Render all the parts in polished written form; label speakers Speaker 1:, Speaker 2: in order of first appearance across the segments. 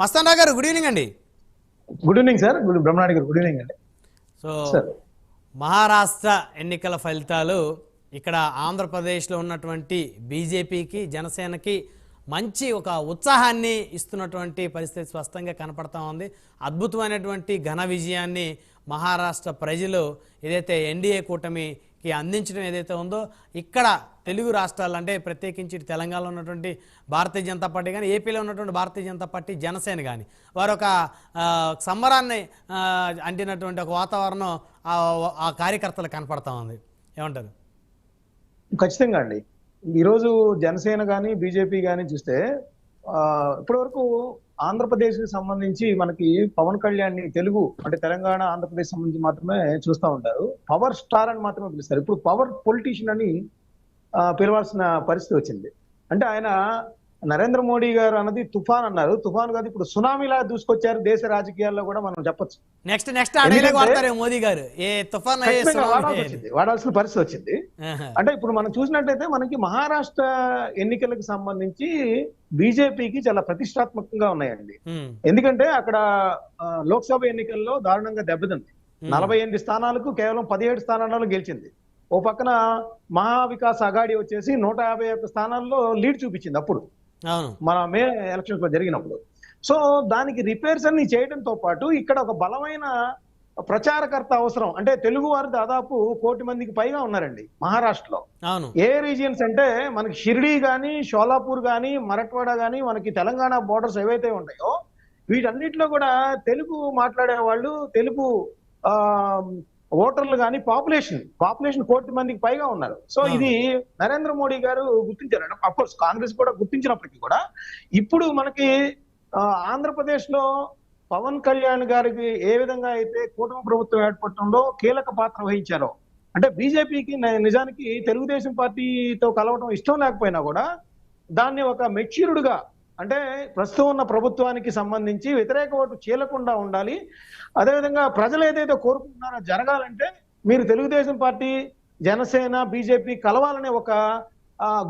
Speaker 1: మస్తాన్ గారు good evening అండి.
Speaker 2: Good evening sir. Brahmanayudu గారు గుడ్ ఈవినింగ్ అండి.
Speaker 1: సో
Speaker 2: సార్
Speaker 1: మహారాష్ట్ర ఎన్నికల ఫలితాలు ఇక్కడ ఆంధ్రప్రదేశ్లో ఉన్నటువంటి బీజేపీకి జనసేనకి మంచి ఒక ఉత్సాహాన్ని ఇస్తున్నటువంటి పరిస్థితి స్పష్టంగా కనపడతా ఉంది. అద్భుతమైనటువంటి ఘన విజయాన్ని మహారాష్ట్ర ప్రజలు ఏదైతే ఎన్డీఏ కూటమికి అందించడం ఏదైతే ఉందో ఇక్కడ తెలుగు రాష్ట్రాలు అంటే ప్రత్యేకించి తెలంగాణలో ఉన్నటువంటి భారతీయ జనతా పార్టీ కానీ ఏపీలో ఉన్నటువంటి భారతీయ జనతా పార్టీ జనసేన కానీ వారు ఒక సంబరాన్ని అంటినటువంటి ఒక వాతావరణం ఆ కార్యకర్తలు కనపడతా ఉంది. ఏమంటారు?
Speaker 2: ఖచ్చితంగా అండి. ఈరోజు జనసేన కానీ బీజేపీ కానీ చూస్తే ఇప్పటివరకు ఆంధ్రప్రదేశ్కి సంబంధించి మనకి పవన్ కళ్యాణ్ తెలుగు అంటే తెలంగాణ ఆంధ్రప్రదేశ్ సంబంధించి మాత్రమే చూస్తూ ఉంటారు. పవర్ స్టార్ అని మాత్రమే పిలుస్తారు. ఇప్పుడు పవర్ పొలిటీషియన్ అని పిలవాల్సిన పరిస్థితి వచ్చింది. అంటే ఆయన నరేంద్ర మోడీ గారు అన్నది తుఫాన్ అన్నారు. తుఫాన్ కాదు, ఇప్పుడు సునామీలా దూసుకొచ్చారు దేశ రాజకీయాల్లో కూడా మనం చెప్పొచ్చు.
Speaker 1: నెక్స్ట్ మోదీ గారు ఏ తుఫాన్
Speaker 2: వాడాల్సిన పరిస్థితి వచ్చింది. అంటే ఇప్పుడు మనం చూసినట్టయితే మనకి మహారాష్ట్ర ఎన్నికలకు సంబంధించి బీజేపీకి చాలా ప్రతిష్టాత్మకంగా ఉన్నాయండి. ఎందుకంటే అక్కడ లోక్సభ ఎన్నికల్లో దారుణంగా దెబ్బతింది. 48 స్థానాలకు కేవలం 17 స్థానాల్లో గెలిచింది. ఓ పక్కన మహావికాస్ అఘాడి వచ్చేసి 151 స్థానాల్లో లీడ్ చూపించింది అప్పుడు మన మే ఎలక్షన్స్ లో జరిగినప్పుడు. సో దానికి రిపేర్స్ అన్ని చేయడంతో పాటు ఇక్కడ ఒక బలమైన ప్రచారకర్త అవసరం. అంటే తెలుగు వారు దాదాపు 1 కోటి మందికి పైగా ఉన్నారండి మహారాష్ట్రలో. ఏ రీజియన్స్ అంటే మనకి షిర్డీ గానీ, షోలాపూర్ గానీ, మరట్వాడ గానీ, మనకి తెలంగాణ బోర్డర్స్ ఏవైతే ఉంటాయో వీటన్నిటిలో కూడా తెలుగు మాట్లాడే వాళ్ళు, తెలుగు ఓటర్లు కానీ పాపులేషన్ 1 కోటి మందికి పైగా ఉన్నారు. సో ఇది నరేంద్ర మోడీ గారు గుర్తించారు. అఫ్కోర్స్ కాంగ్రెస్ కూడా గుర్తించినప్పటికీ కూడా ఇప్పుడు మనకి ఆంధ్రప్రదేశ్ లో పవన్ కళ్యాణ్ గారికి ఏ విధంగా అయితే కూటమి ప్రభుత్వం ఏర్పడటంలో కీలక పాత్ర వహించారో, అంటే బీజేపీకి నిజానికి తెలుగుదేశం పార్టీతో కలవటం ఇష్టం లేకపోయినా కూడా దాన్ని ఒక మెచ్యూర్డ్ గా, అంటే ప్రస్తుతం ఉన్న ప్రభుత్వానికి సంబంధించి వ్యతిరేక ఓటు చీలకుండా ఉండాలి, అదేవిధంగా ప్రజలు ఏదైతే కోరుకుంటున్నారో జరగాలంటే మీరు తెలుగుదేశం పార్టీ, జనసేన, బీజేపీ కలవాలనే ఒక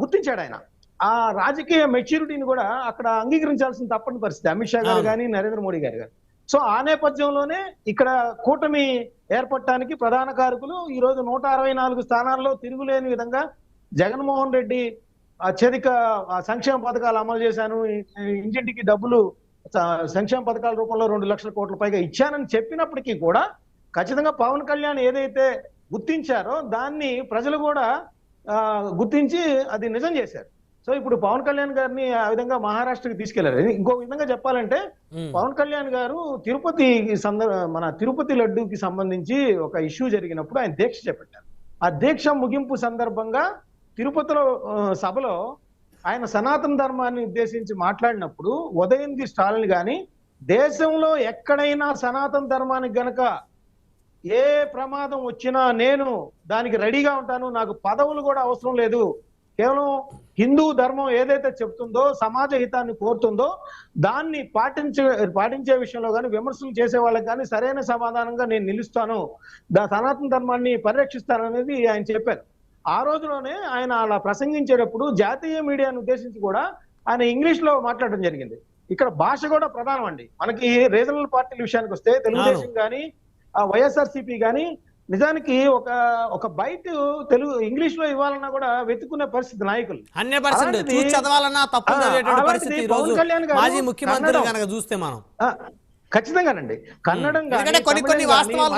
Speaker 2: గుర్తించాడు ఆయన. ఆ రాజకీయ మెచ్యూరిటీని కూడా అక్కడ అంగీకరించాల్సిన తప్పని పరిస్థితి అమిత్ షా గారు కానీ, నరేంద్ర మోడీ గారు కానీ. సో ఆ నేపథ్యంలోనే ఇక్కడ కూటమి ఏర్పడటానికి ప్రధాన కారకులు ఈ రోజు 164 స్థానాల్లో తిరుగులేని విధంగా జగన్మోహన్ రెడ్డి అత్యధిక సంక్షేమ పథకాలు అమలు చేశాను, ఇంటింటికి డబ్బులు సంక్షేమ పథకాల రూపంలో 2 లక్షల కోట్ల పైగా ఇచ్చానని చెప్పినప్పటికీ కూడా ఖచ్చితంగా పవన్ కళ్యాణ్ ఏదైతే గుర్తించారో దాన్ని ప్రజలు కూడా గుర్తించి అది నిజం చేశారు. సో ఇప్పుడు పవన్ కళ్యాణ్ గారిని ఆ విధంగా మహారాష్ట్రకి తీసుకెళ్లారు. ఇంకో విధంగా చెప్పాలంటే పవన్ కళ్యాణ్ గారు మన తిరుపతి లడ్డూకి సంబంధించి ఒక ఇష్యూ జరిగినప్పుడు ఆయన దీక్ష చేపట్టారు. ఆ దీక్ష ముగింపు సందర్భంగా తిరుపతిలో సభలో ఆయన సనాతన ధర్మాన్ని ఉద్దేశించి మాట్లాడినప్పుడు ఉదయంది స్టాలిన్ గాని దేశంలో ఎక్కడైనా సనాతన ధర్మానికి గనక ఏ ప్రమాదం వచ్చినా నేను దానికి రెడీగా ఉంటాను, నాకు పదవులు కూడా అవసరం లేదు, కేవలం హిందూ ధర్మం ఏదైతే చెప్తుందో, సమాజ హితాన్ని కోరుతుందో దాన్ని పాటించే విషయంలో కానీ, విమర్శలు చేసే వాళ్ళకి కానీ సరైన సమాధానంగా నేను నిలుస్తాను, సనాతన ధర్మాన్ని పరిరక్షిస్తాననేది ఆయన చెప్పారు. ఆ రోజులోనే ఆయన అలా ప్రసంగించేటప్పుడు జాతీయ మీడియాను ఉద్దేశించి కూడా ఆయన ఇంగ్లీష్ లో మాట్లాడడం జరిగింది. ఇక్కడ భాష కూడా ప్రధానం అండి. మనకి రీజనల్ పార్టీల విషయానికి వస్తే తెలుగుదేశం కానీ, వైఎస్ఆర్సీపీ కానీ నిజానికి ఒక బయట తెలుగు ఇంగ్లీష్ లో ఇవ్వాలన్నా కూడా వెతుకునే పరిస్థితి నాయకులు.
Speaker 1: పవన్ కళ్యాణ్ గారు చూస్తే మనం
Speaker 2: ఖచ్చితంగానండి కన్నడం
Speaker 1: కొన్ని వాస్తవాలు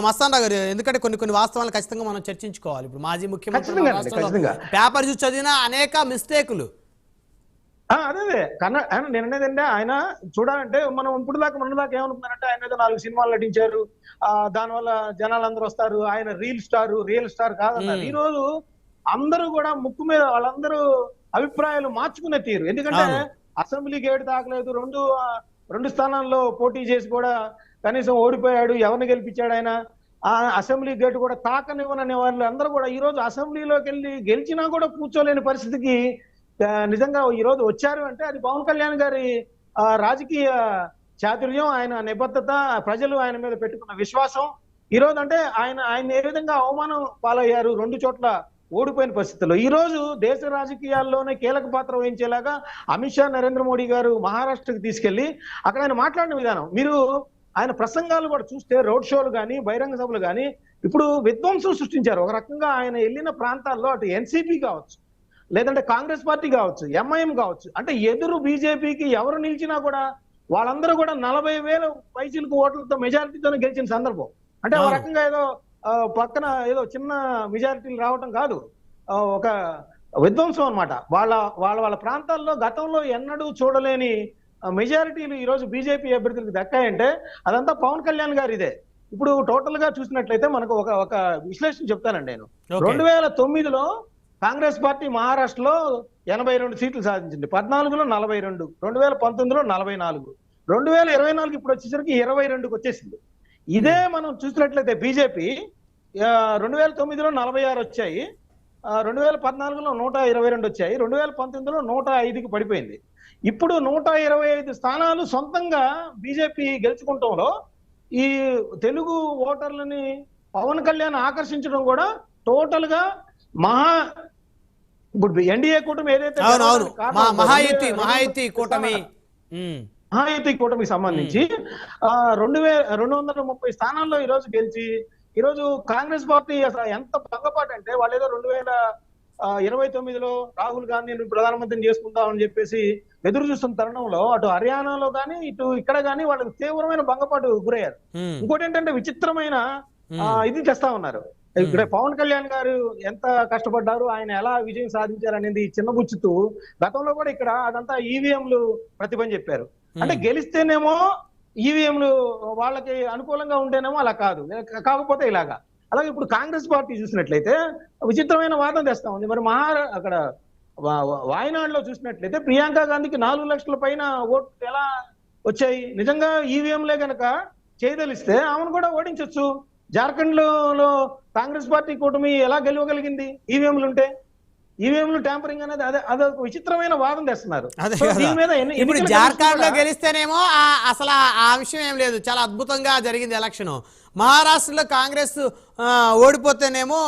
Speaker 1: మస్తాన్ గారు, ఎందుకంటే కొన్ని వాస్తవాలు ఖచ్చితంగా మనం చర్చించుకోవాలి. ఇప్పుడు మాజీ ముఖ్యమంత్రి పేపర్ చూసి చదివిన అనేక మిస్టేకులు.
Speaker 2: అదే నేను అనేదంటే ఆయన చూడాలంటే మనం ఇప్పుడు దాకా ఏమనుకున్నారంటే ఆయన ఏదో 4 సినిమాలు నటించారు, దానివల్ల జనాలందరూ వస్తారు, ఆయన రియల్ స్టార్ కాదన్నారు. ఈ రోజు అందరూ కూడా ముక్కు మీద వాళ్ళందరూ అభిప్రాయాలు మార్చుకునే తీరు. ఎందుకంటే అసెంబ్లీ గేట్ తాకలేదు, 2 స్థానాల్లో పోటీ చేసి కూడా కనీసం ఓడిపోయాడు, ఎవరిని గెలిపించాడు ఆయన, ఆ అసెంబ్లీ గేట్ కూడా తాకనివ్వననే వాళ్ళు అందరూ కూడా ఈ రోజు అసెంబ్లీలోకి వెళ్ళి గెలిచినా కూడా కూర్చోలేని పరిస్థితికి నిజంగా ఈ రోజు వచ్చారు. అంటే అది పవన్ కళ్యాణ్ గారి రాజకీయ చాతుర్యం, ఆయన నిబద్ధత, ప్రజలు ఆయన మీద పెట్టుకున్న విశ్వాసం. ఈ రోజు అంటే ఆయన ఏ విధంగా అవమానం పాలయ్యారు, 2 చోట్ల ఓడిపోయిన పరిస్థితుల్లో ఈ రోజు దేశ రాజకీయాల్లోనే కీలక పాత్ర వహించేలాగా అమిత్ షా నరేంద్ర మోడీ గారు మహారాష్ట్రకి తీసుకెళ్లి అక్కడ ఆయన మాట్లాడిన విధానం, మీరు ఆయన ప్రసంగాలు కూడా చూస్తే రోడ్ షోలు కానీ బహిరంగ సభలు కానీ ఇప్పుడు విధ్వంసం సృష్టించారు. ఒక రకంగా ఆయన వెళ్ళిన ప్రాంతాల్లో అటు ఎన్సీపీ కావచ్చు, లేదంటే కాంగ్రెస్ పార్టీ కావచ్చు, ఎంఐఎం కావచ్చు, అంటే ఎదురు బీజేపీకి ఎవరు నిలిచినా కూడా వాళ్ళందరూ కూడా 40,000 పైచీలకు ఓట్లతో మెజారిటీతోనే గెలిచిన సందర్భం. అంటే ఒక రకంగా ఏదో పక్కన ఏదో చిన్న మెజారిటీలు రావటం కాదు, ఒక విధ్వంసం అన్నమాట. వాళ్ళ వాళ్ళ వాళ్ళ ప్రాంతాల్లో గతంలో ఎన్నడూ చూడలేని మెజారిటీలు ఈ రోజు బీజేపీ అభ్యర్థులకు దక్కాయంటే అదంతా పవన్ కళ్యాణ్ గారు ఇదే. ఇప్పుడు టోటల్ గా చూసినట్లయితే మనకు ఒక విశ్లేషణ చెప్తానండి నేను. 2009లో కాంగ్రెస్ పార్టీ మహారాష్ట్రలో 82 సీట్లు సాధించింది, 14లో 42, 2019లో 44, 2024 ఇప్పుడు వచ్చేసరికి 22కి వచ్చేసింది. ఇదే మనం చూసినట్లయితే బీజేపీ 2009లో 46 వచ్చాయి, 2014లో 122 వచ్చాయి, 2019లో 105కి పడిపోయింది. ఇప్పుడు 125 స్థానాలు సొంతంగా బీజేపీ గెలుచుకుంటంలో ఈ తెలుగు ఓటర్లని పవన్ కళ్యాణ్ ఆకర్షించడం కూడా టోటల్ గా ఇప్పుడు ఎన్డీఏ కూటమి ఏదైతే
Speaker 1: మహాయుతి
Speaker 2: కూటమికి సంబంధించి 230 స్థానాల్లో ఈ రోజు గెలిచి ఈ రోజు కాంగ్రెస్ పార్టీ అసలు ఎంత భంగపాటు అంటే వాళ్ళు ఏదో 2029లో రాహుల్ గాంధీని ప్రధానమంత్రిని చేసుకుంటామని చెప్పేసి ఎదురు చూస్తున్న తరుణంలో అటు హర్యానాలో కానీ ఇటు ఇక్కడ కానీ వాళ్ళకి తీవ్రమైన భంగపాటు గురయ్యారు. ఇంకోటి ఏంటంటే విచిత్రమైన ఇది తెస్తా ఉన్నారు. ఇక్కడ పవన్ కళ్యాణ్ గారు ఎంత కష్టపడ్డారు, ఆయన ఎలా విజయం సాధించారు అనేది చిన్నబుచ్చుతూ గతంలో కూడా ఇక్కడ అదంతా ఈవీఎంలు ప్రతిభని చెప్పారు. అంటే గెలిస్తేనేమో ఈవీఎంలు వాళ్ళకి అనుకూలంగా ఉంటేనేమో అలా కాదు, కాకపోతే ఇలాగా. అలాగే ఇప్పుడు కాంగ్రెస్ పార్టీ చూసినట్లయితే విచిత్రమైన వాదన తెస్తా ఉంది. మరి అక్కడ వాయనాడులో చూసినట్లయితే ప్రియాంక గాంధీకి 4 లక్షల పైన ఓట్లు ఎలా వచ్చాయి? నిజంగా ఈవీఎంలే గనక చేయదలిస్తే ఆమెను కూడా ఓడించవచ్చు. జార్ఖండ్ లో కాంగ్రెస్ పార్టీ కూటమి ఎలా గెలవగలిగింది ఈవీఎంలు ఉంటే? ఈవీఎంలు ట్యాంపరింగ్ అనేది అదొక విచిత్రమైన వాదన తెస్తున్నారు.
Speaker 1: ఇప్పుడు జార్ఖండ్ లో గెలిస్తేనేమో అసలు ఆ విషయం ఏం లేదు, చాలా అద్భుతంగా జరిగింది ఎలక్షన్. మహారాష్ట్రలో కాంగ్రెస్ ఓడిపోతేనేమో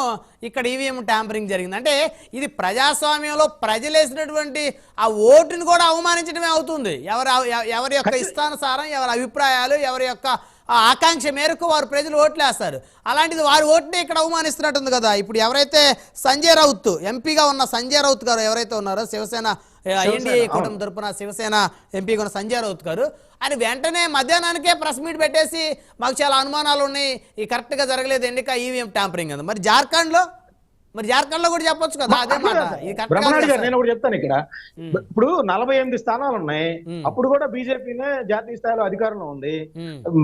Speaker 1: ఇక్కడ ఈవీఎం ట్యాంపరింగ్ జరిగింది. అంటే ఇది ప్రజాస్వామ్యంలో ప్రజలు వేసినటువంటి ఆ ఓటుని కూడా అవమానించడమే అవుతుంది. ఎవరి యొక్క ఇష్టానుసారం, ఎవరి అభిప్రాయాలు, ఎవరి యొక్క ఆకాంక్ష మేరకు వారు ప్రజలు ఓట్లు వేస్తారు. అలాంటిది వారి ఓటుని ఇక్కడ అవమానిస్తున్నట్టుంది కదా. ఇప్పుడు ఎవరైతే సంజయ్ రౌత్ ఎంపీగా ఉన్న సంజయ్ రౌత్ గారు ఎవరైతే ఉన్నారో శివసేన ఎన్డీఏ కూటమి తరపున శివసేన ఎంపీగా ఉన్న సంజయ్ రౌత్ గారు, ఆయన వెంటనే మధ్యాహ్నానికే ప్రెస్ మీట్ పెట్టేసి మాకు చాలా అనుమానాలు ఉన్నాయి, ఈ కరెక్ట్గా జరగలేదు ఎన్నిక ఈవీఎం ట్యాంపరింగ్ అని. మరి జార్ఖండ్ లో కూడా చెప్పొచ్చు కదా అదే మాట.
Speaker 2: బ్రహ్మనాయుడు గారు నేను ఒకటి చెప్తాను. ఇక్కడ ఇప్పుడు 48 స్థానాలు ఉన్నాయి, అప్పుడు కూడా బీజేపీనే జాతీయ స్థాయిలో అధికారంలో ఉంది.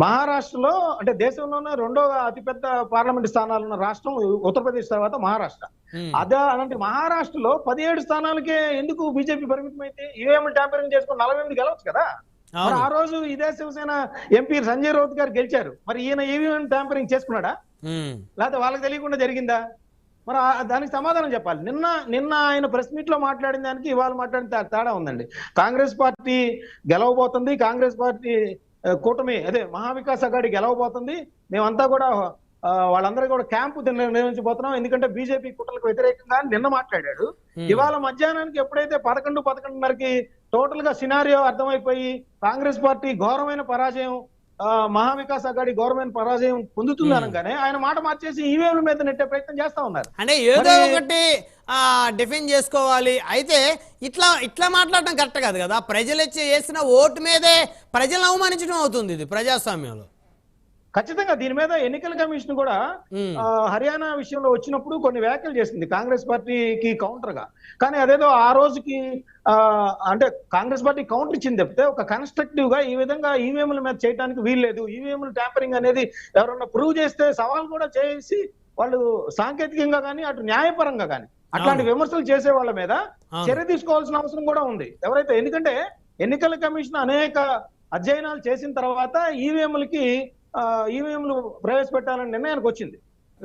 Speaker 2: మహారాష్ట్రలో అంటే దేశంలోనే 2వ అతిపెద్ద పార్లమెంట్ స్థానాలు ఉన్న రాష్ట్రం ఉత్తరప్రదేశ్ తర్వాత మహారాష్ట్ర. అలాంటి మహారాష్ట్రలో 17 స్థానాలకే ఎందుకు బీజేపీ పరిమితం అయితే ఈవీఎం ట్యాంపరింగ్ చేసుకుని 48 గెలవచ్చు కదా. మరి ఆ రోజు ఇదే శివసేన ఎంపీ సంజయ్ రౌత్ గారు గెలిచారు. మరి ఈయన ఈవీఎం ట్యాంపరింగ్ చేసుకున్నాడా, లేకపోతే వాళ్ళకి తెలియకుండా జరిగిందా? మరి దానికి సమాధానం చెప్పాలి. నిన్న ఆయన ప్రెస్ మీట్ లో మాట్లాడిన దానికి ఇవాళ మాట్లాడిన తేడా ఉందండి. కాంగ్రెస్ పార్టీ గెలవబోతుంది, కాంగ్రెస్ పార్టీ కూటమి అదే మహావికాస్ అఘాడి గెలవబోతుంది, మేమంతా కూడా వాళ్ళందరూ కూడా క్యాంపు నిర్వహించబోతున్నాం ఎందుకంటే బీజేపీ కుట్రలకు వ్యతిరేకంగా నిన్న మాట్లాడాడు. ఇవాళ మధ్యాహ్నానికి ఎప్పుడైతే 11:30కి టోటల్ గా సినారియో అర్థమైపోయి కాంగ్రెస్ పార్టీ ఘోరమైన పరాజయం, మహావికాస్ అఘాడి గవర్నమెంట్ పరాజయం పొందుతుంది అనగానే ఆయన మాట మార్చేసి ఈవీఎంల మీద నెట్టే ప్రయత్నం చేస్తా ఉన్నారు.
Speaker 1: అంటే ఏదో ఒకటి డిఫెండ్ చేసుకోవాలి. అయితే ఇట్లా మాట్లాడటం కరెక్ట్ కాదు కదా. ప్రజలు వేసిన ఓటు మీదే ప్రజలను అవమానించడం అవుతుంది ఇది ప్రజాస్వామ్యంలో.
Speaker 2: ఖచ్చితంగా దీని మీద ఎన్నికల కమిషన్ కూడా హర్యానా విషయంలో వచ్చినప్పుడు కొన్ని వ్యాఖ్యలు చేసింది కాంగ్రెస్ పార్టీకి కౌంటర్ గా. కానీ అదేదో ఆ రోజుకి అంటే కాంగ్రెస్ పార్టీ కౌంటర్ ఇచ్చింది తప్పితే ఒక కన్స్ట్రక్టివ్ గా ఈ విధంగా ఈవీఎంల మీద చేయడానికి వీల్లేదు, ఈవీఎంలు ట్యాంపరింగ్ అనేది ఎవరన్నా ప్రూవ్ చేస్తే సవాల్ కూడా చేసి వాళ్ళు సాంకేతికంగా కానీ అటు న్యాయపరంగా కానీ అట్లాంటి విమర్శలు చేసే వాళ్ళ మీద చర్య తీసుకోవాల్సిన అవసరం కూడా ఉంది. ఎవరైతే ఎందుకంటే ఎన్నికల కమిషన్ అనేక అధ్యయనాలు చేసిన తర్వాత ఈవీఎంలు ప్రవేశపెట్టాలని నిర్ణయానికి వచ్చింది.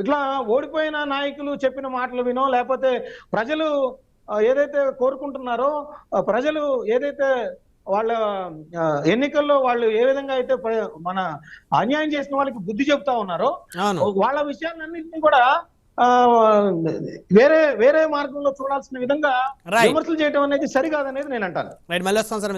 Speaker 2: ఇట్లా ఓడిపోయిన నాయకులు చెప్పిన మాటలు వినో లేకపోతే ప్రజలు ఏదైతే కోరుకుంటున్నారో, ప్రజలు ఏదైతే వాళ్ళ ఎన్నికల్లో వాళ్ళు ఏ విధంగా అయితే మన అన్యాయం చేసిన వాళ్ళకి బుద్ధి చెప్తా ఉన్నారో వాళ్ళ విషయాలన్నింటినీ కూడా ఆ, వేరే వేరే మార్గంలో చూడాల్సిన విధంగా
Speaker 1: Right.
Speaker 2: విమర్శలు చేయడం అనేది సరికాదనేది నేను అంటాను.
Speaker 1: రైట్, మళ్ళీ వస్తాం సార్.